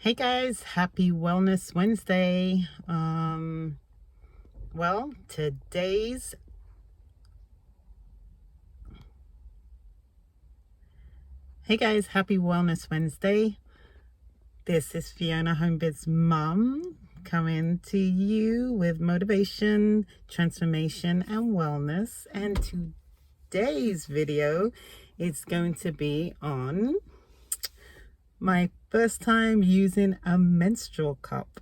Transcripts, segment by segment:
Hey guys, happy Wellness Wednesday. Well, today's Hey guys, happy Wellness Wednesday. This is Fiona Homebiz mom coming to you with motivation, transformation, and wellness. And today's video is going to be on my first time using a menstrual cup.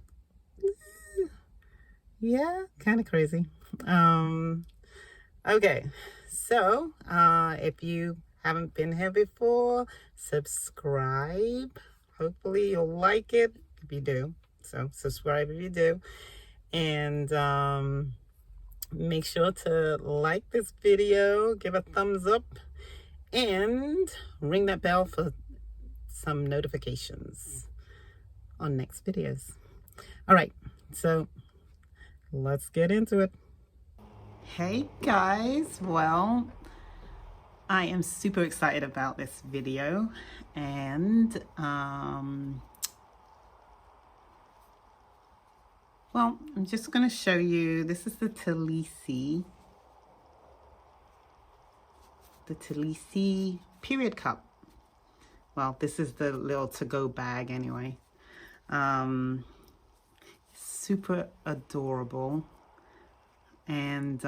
Yeah, kind of crazy. Okay, so if you haven't been here before, subscribe. Hopefully you'll like it if you do. So subscribe if you do. And make sure to like this video, give a thumbs up, and ring that bell for some notifications on next videos. All right, so let's get into it. Hey guys, well, I am super excited about this video, and well, I'm just going to show you. This is the Talisi period cup. Well, this is the little to-go bag anyway. Super adorable. And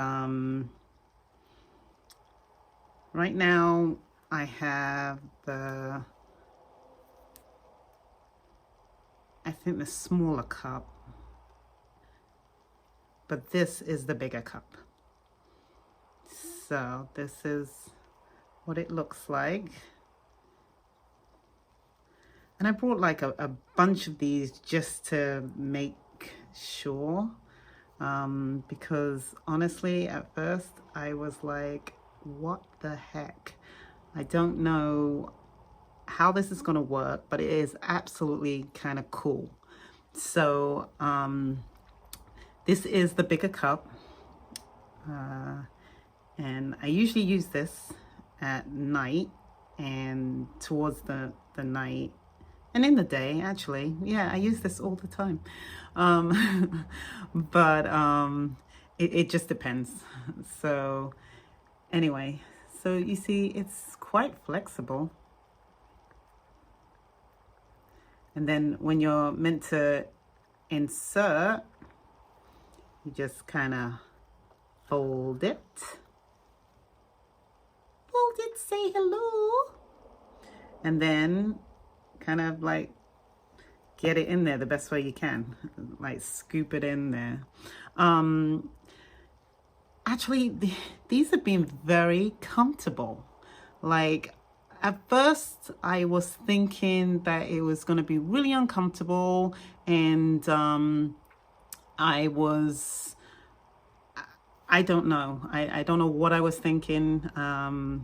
right now I have I think the smaller cup, but this is the bigger cup. So this is what it looks like. And I brought like a bunch of these just to make sure. Because honestly, at first I was like, what the heck? I don't know how this is going to work, but it is absolutely kind of cool. So this is the bigger cup, and I usually use this at night and towards the night. And in the day, actually, yeah, I use this all the time. But it just depends. So anyway, so you see, it's quite flexible. And then when you're meant to insert, you just kind of fold it. Fold it, say hello. And then kind of like get it in there the best way you can, like scoop it in there. Actually, these have been very comfortable. Like at first I was thinking that it was going to be really uncomfortable, and I don't know. I don't know what I was thinking. I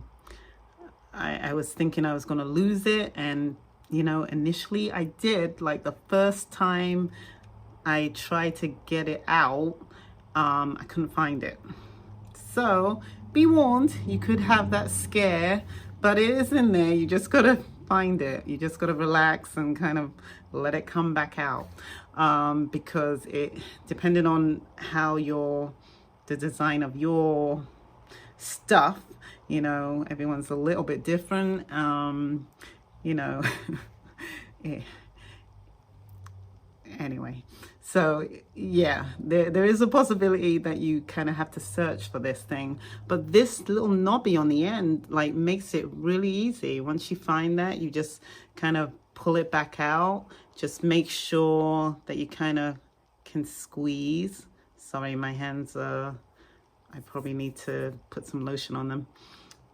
was thinking I was going to lose it, and you know, initially I did. Like the first time I tried to get it out, I couldn't find it. So be warned, you could have that scare, but it is in there. You just gotta find it. You just gotta relax and kind of let it come back out, because it, depending on how the design of your stuff, you know, everyone's a little bit different. You know, anyway, so yeah, there is a possibility that you kind of have to search for this thing, but this little knobby on the end like makes it really easy. Once you find that, you just kind of pull it back out. Just make sure that you kind of can squeeze. Sorry, my hands are, I probably need to put some lotion on them,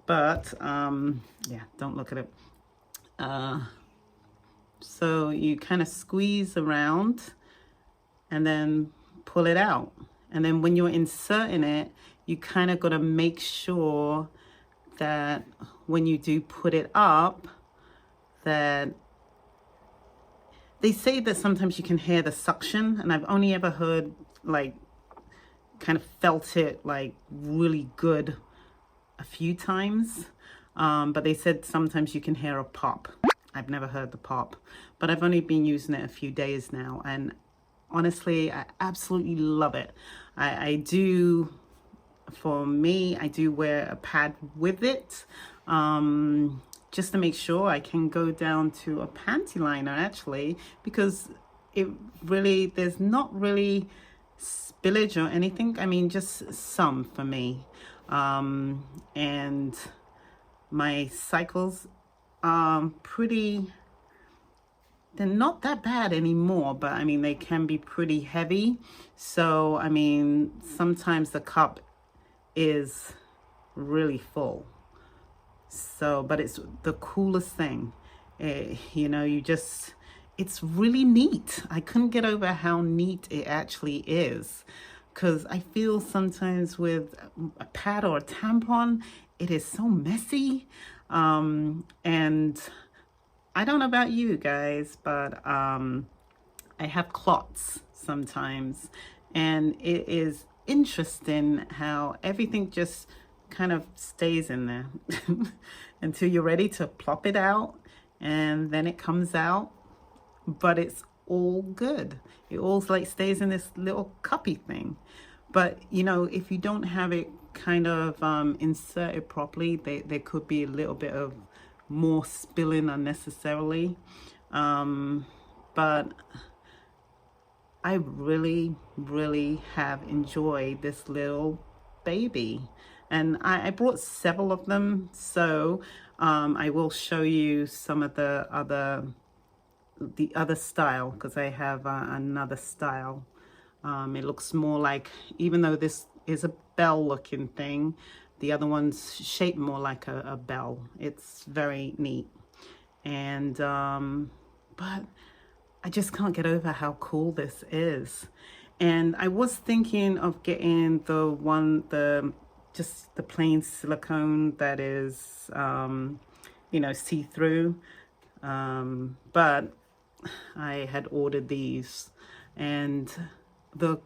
but yeah, don't look at it. So you kind of squeeze around and then pull it out. And then when you're inserting it, you kind of got to make sure that when you do put it up, that they say that sometimes you can hear the suction, and I've only ever heard, like, kind of felt it like really good a few times. But they said sometimes you can hear a pop. I've never heard the pop, but I've only been using it a few days now, and honestly, I absolutely love it. I do, for me, I do wear a pad with it, just to make sure I can go down to a panty liner actually, because it really, there's not really spillage or anything. I mean, just some for me. And my cycles are pretty, they're not that bad anymore, but I mean, they can be pretty heavy. So, I mean, sometimes the cup is really full. So, but it's the coolest thing. You know, you just, it's really neat. I couldn't get over how neat it actually is. Because I feel sometimes with a pad or a tampon, it is so messy. And I don't know about you guys, but I have clots sometimes. And it is interesting how everything just kind of stays in there until you're ready to plop it out, and then it comes out, but it's all good. It all like stays in this little cuppy thing. But you know, if you don't have it kind of inserted properly, there could be a little bit of more spilling unnecessarily. But I really have enjoyed this little baby, and I brought several of them, so I will show you some of the other style, because I have another style. It looks more like, even though this is a bell looking thing, the other one's shaped more like a bell. It's very neat. And but I just can't get over how cool this is. And I was thinking of getting just the plain silicone that is you know, see-through, but I had ordered these. And the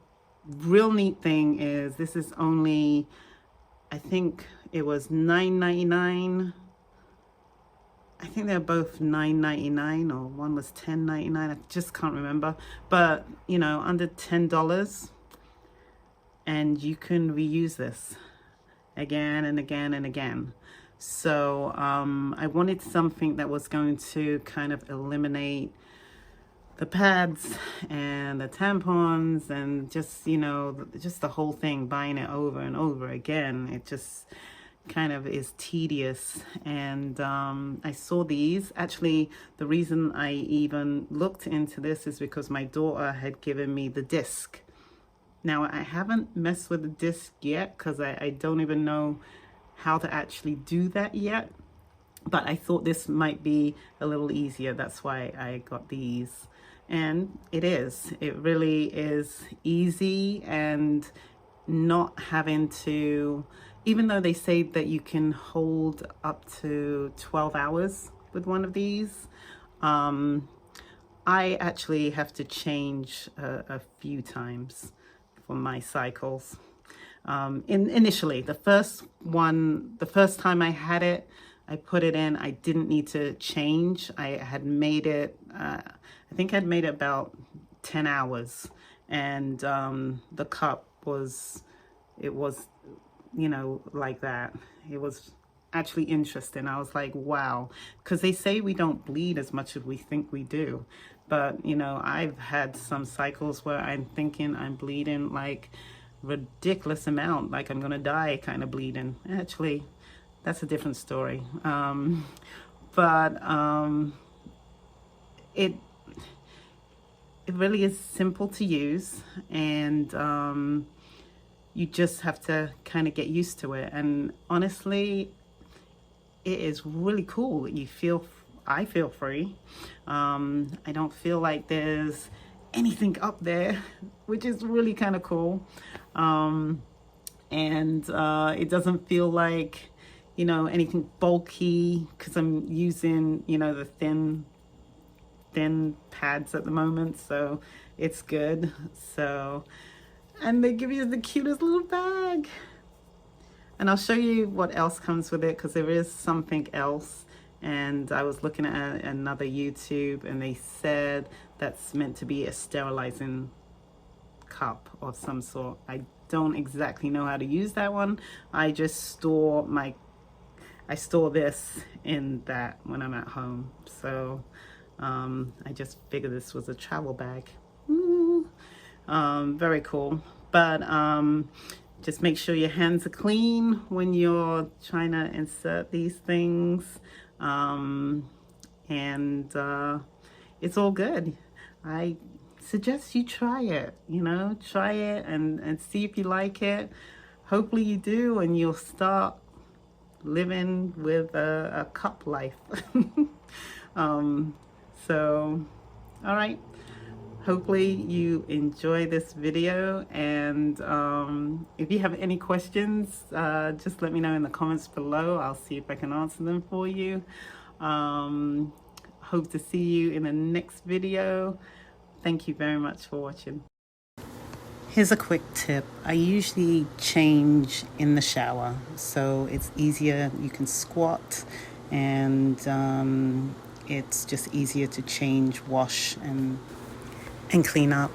real neat thing is, this is only, I think it was $9.99. I think they're both $9.99, or one was $10.99. I just can't remember. But you know, under $10, and you can reuse this again and again and again. So I wanted something that was going to kind of eliminate the pads and the tampons, and just, you know, just the whole thing, buying it over and over again. It just kind of is tedious. And I saw these. Actually, the reason I even looked into this is because my daughter had given me the disc. Now, I haven't messed with the disc yet, because I don't even know how to actually do that yet. But I thought this might be a little easier. That's why I got these. And it is. It really is easy, and not having to, even though they say that you can hold up to 12 hours with one of these, I actually have to change a few times for my cycles. Initially, the first time I had it, I put it in, I didn't need to change. I had made it, I think I'd made it about 10 hours. And the cup was, it was, you know, like that. It was actually interesting. I was like, wow, because they say we don't bleed as much as we think we do. But, you know, I've had some cycles where I'm thinking I'm bleeding like ridiculous amount, like I'm gonna die kind of bleeding. Actually, that's a different story. It really is simple to use, and you just have to kind of get used to it. And honestly, it is really cool. I feel free. I don't feel like there's anything up there, which is really kind of cool. And it doesn't feel like, you know, anything bulky, because I'm using, you know, the thin pads at the moment, so it's good. So, and they give you the cutest little bag, and I'll show you what else comes with it, because there is something else. and I was looking at another YouTube, and they said that's meant to be a sterilizing cup of some sort. I don't exactly know how to use that one. I just store this in that when I'm at home. So I just figured this was a travel bag. Very cool. But just make sure your hands are clean when you're trying to insert these things. It's all good. I suggest you try it, try it and see if you like it. Hopefully you do, and you'll start living with a cup life. So, all right. Hopefully you enjoy this video, and if you have any questions, just let me know in the comments below. I'll see if I can answer them for you. Hope to see you in the next video. Thank you very much for watching. Here's a quick tip. I usually change in the shower, so it's easier. You can squat, and it's just easier to change, wash, and clean up.